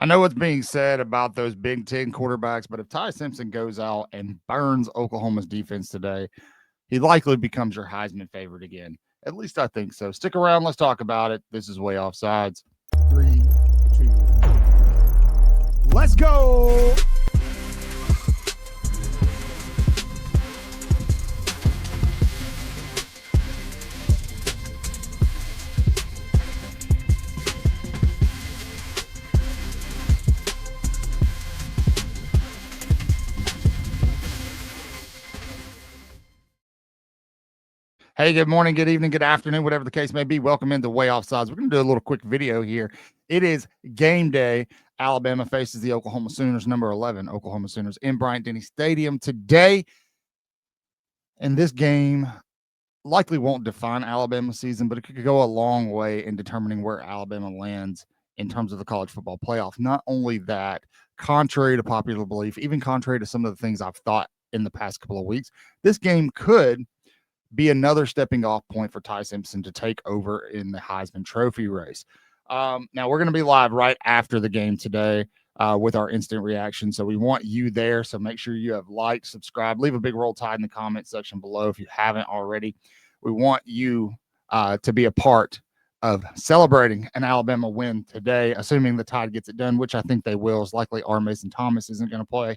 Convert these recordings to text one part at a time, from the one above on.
I know what's being said about those Big Ten quarterbacks, but if Ty Simpson goes out and burns Oklahoma's defense today, he likely becomes your Heisman favorite again. At least I think so. Stick around. Let's talk about it. This is Way Offsides. 3, 2, let's go. Hey, good morning, good evening, good afternoon, whatever the case may be. Welcome into Way Offsides. We're going to do a little quick video here. It is game day. Alabama faces the Oklahoma Sooners, number 11, Oklahoma Sooners, in Bryant-Denny Stadium today. And this game likely won't define Alabama's season, but it could go a long way in determining where Alabama lands in terms of the college football playoff. Not only that, contrary to popular belief, even contrary to some of the things I've thought in the past couple of weeks, this game could be another stepping off point for Ty Simpson to take over in the Heisman Trophy race. Now, we're going to be live right after the game today with our instant reaction. So we want you there. So make sure you have liked, subscribed, leave a big roll tide in the comment section below if you haven't already. We want you to be a part of celebrating an Alabama win today, assuming the Tide gets it done, which I think they will. It's likely R. Mason Thomas isn't going to play.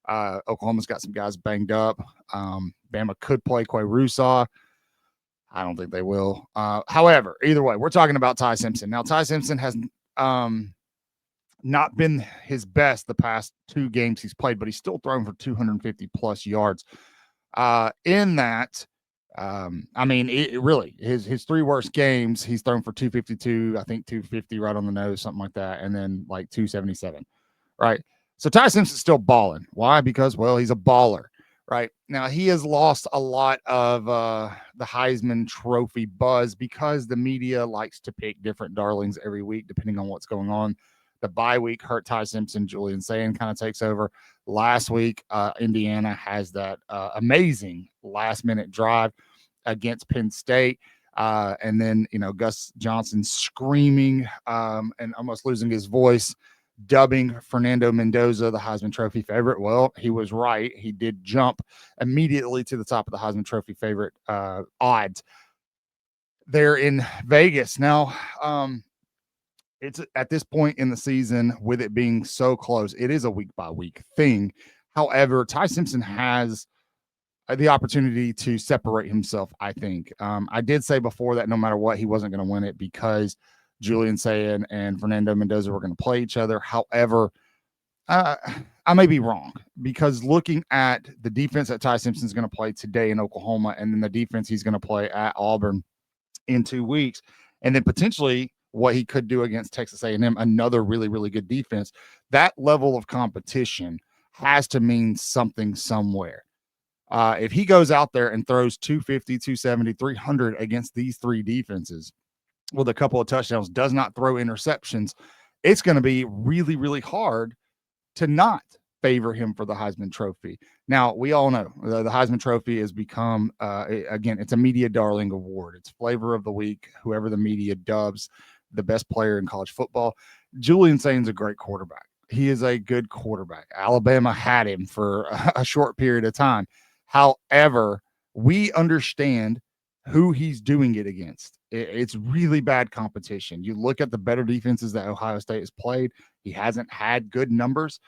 Oklahoma's got some guys banged up. Bama could play Quay Rusaw. I don't think they will. However, either way, we're talking about Ty Simpson. Now, Ty Simpson has not been his best the past 2 games he's played, but he's still thrown for 250 plus yards. In that, I mean, really, his 3 worst games, he's thrown for 252, I think 250 right on the nose, something like that, and then like 277, right? So Ty Simpson's still balling. Why? Because, well, he's a baller, right? Now, he has lost a lot of the Heisman Trophy buzz because the media likes to pick different darlings every week, depending on what's going on. The bye week hurt Ty Simpson. Julian Sayin kind of takes over. Last week, Indiana has that amazing last-minute drive against Penn State. And then, Gus Johnson screaming and almost losing his voice, dubbing Fernando Mendoza the Heisman Trophy favorite. Well, he was right. He did jump immediately to the top of the Heisman Trophy favorite odds there in Vegas. Now, it's at this point in the season, with it being so close, it is a week by week thing. However, Ty Simpson has the opportunity to separate himself, I think. I did say before that no matter what, he wasn't going to win it because Julian Sayin and Fernando Mendoza were going to play each other. However, I may be wrong because looking at the defense that Ty Simpson's going to play today in Oklahoma and then the defense he's going to play at Auburn in 2 weeks, and then potentially what he could do against Texas A&M, another really, really good defense, that level of competition has to mean something somewhere. If he goes out there and throws 250, 270, 300 against these 3 defenses with a couple of touchdowns, does not throw interceptions, it's going to be really, really hard to not favor him for the Heisman Trophy. Now, we all know the Heisman Trophy has become, again, it's a media darling award. It's flavor of the week, whoever the media dubs the best player in college football. Julian Sain's a great quarterback. He is a good quarterback. Alabama had him for a short period of time. However, we understand who he's doing it against. It's really bad competition. You look at the better defenses that Ohio State has played, he hasn't had good numbers.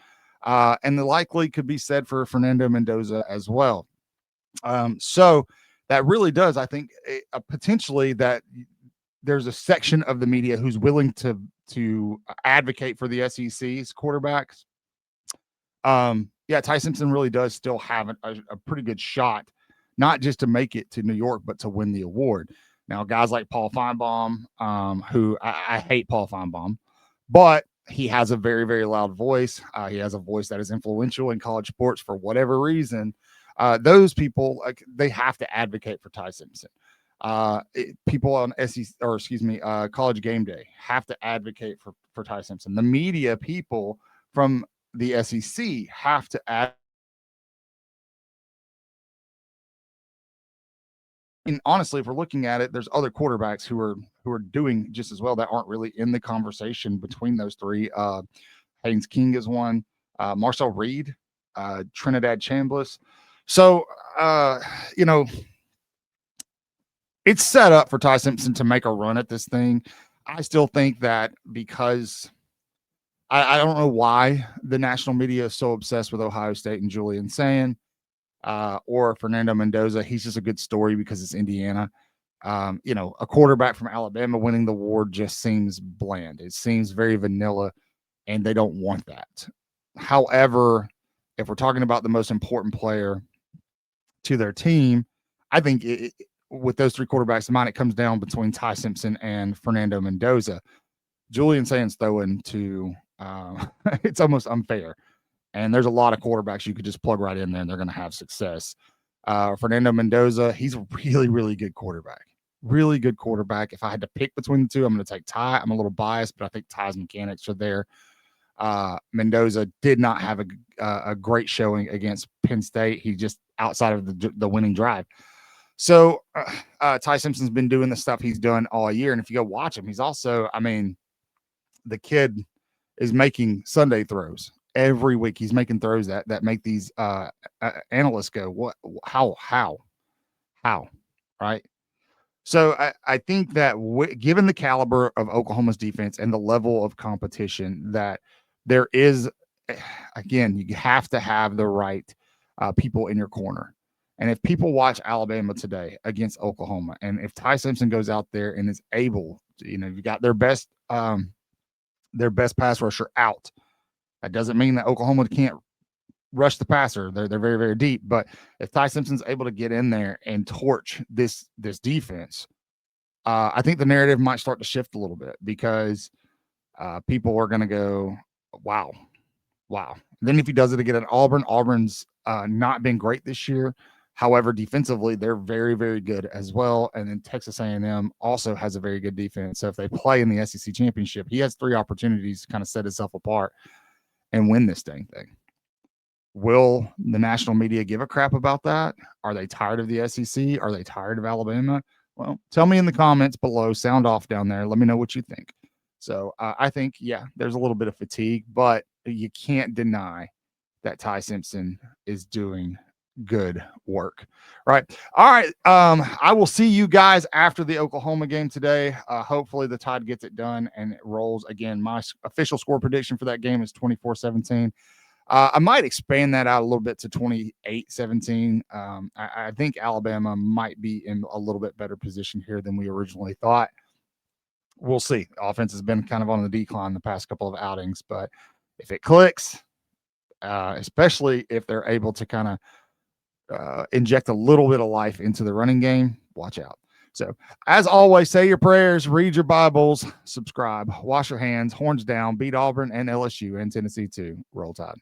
And the likely could be said for Fernando Mendoza as well. So that really does, I think, potentially that there's a section of the media who's willing to advocate for the SEC's quarterbacks. Yeah, Ty Simpson really does still have a pretty good shot, not just to make it to New York, but to win the award. Now, guys like Paul Feinbaum, who I hate Paul Feinbaum, but he has a very, very loud voice. He has a voice that is influential in college sports for whatever reason. Those people, they have to advocate for Ty Simpson. People on College Game Day have to advocate for Ty Simpson. The media people from the SEC have to advocate. And honestly, if we're looking at it, there's other quarterbacks who are doing just as well that aren't really in the conversation between those 3. Haynes King is one. Marcel Reed, Trinidad Chambliss. So, you know, it's set up for Ty Simpson to make a run at this thing. I still think that because I don't know why the national media is so obsessed with Ohio State and Julian Sand or Fernando Mendoza. He's just a good story because it's Indiana. You know, a quarterback from Alabama winning the award just seems bland. It seems very vanilla, and they don't want that. However, if we're talking about the most important player to their team, I think with those three quarterbacks in mind, it comes down between Ty Simpson and Fernando Mendoza. Julian Sands throwing to it's almost unfair. And there's a lot of quarterbacks you could just plug right in there and they're going to have success. Fernando Mendoza, he's a really, really good quarterback. Really good quarterback. If I had to pick between the two, I'm going to take Ty. I'm a little biased, but I think Ty's mechanics are there. Mendoza did not have a great showing against Penn State. He just outside of the winning drive. So Ty Simpson's been doing the stuff he's done all year. And if you go watch him, he's also, I mean, the kid is making Sunday throws every week. He's making throws that make these analysts go, what, how, right? So I think that given the caliber of Oklahoma's defense and the level of competition, that there is, again, you have to have the right people in your corner. And if people watch Alabama today against Oklahoma, and if Ty Simpson goes out there and is able to, you know, you got their best pass rusher out. That doesn't mean that Oklahoma can't rush the passer. They're very, very deep. But if Ty Simpson's able to get in there and torch this defense, I think the narrative might start to shift a little bit because people are going to go, wow. Then if he does it again at Auburn's not been great this year. However, defensively, they're very, very good as well. And then Texas A&M also has a very good defense. So if they play in the SEC championship, he has 3 opportunities to kind of set himself apart and win this dang thing. Will the national media give a crap about that? Are they tired of the SEC? Are they tired of Alabama? Well, tell me in the comments below. Sound off down there. Let me know what you think. So I think, yeah, there's a little bit of fatigue, but you can't deny that Ty Simpson is doing good work. Right. All right. I will see you guys after the Oklahoma game today. Hopefully the Tide gets it done and it rolls again. My official score prediction for that game is 24-17. I might expand that out a little bit to 28-17. I think Alabama might be in a little bit better position here than we originally thought. We'll see. The offense has been kind of on the decline the past couple of outings, but if it clicks, especially if they're able to kind of inject a little bit of life into the running game, watch out. So, as always, say your prayers, read your Bibles, subscribe, wash your hands, horns down, beat Auburn and LSU and Tennessee too. Roll Tide.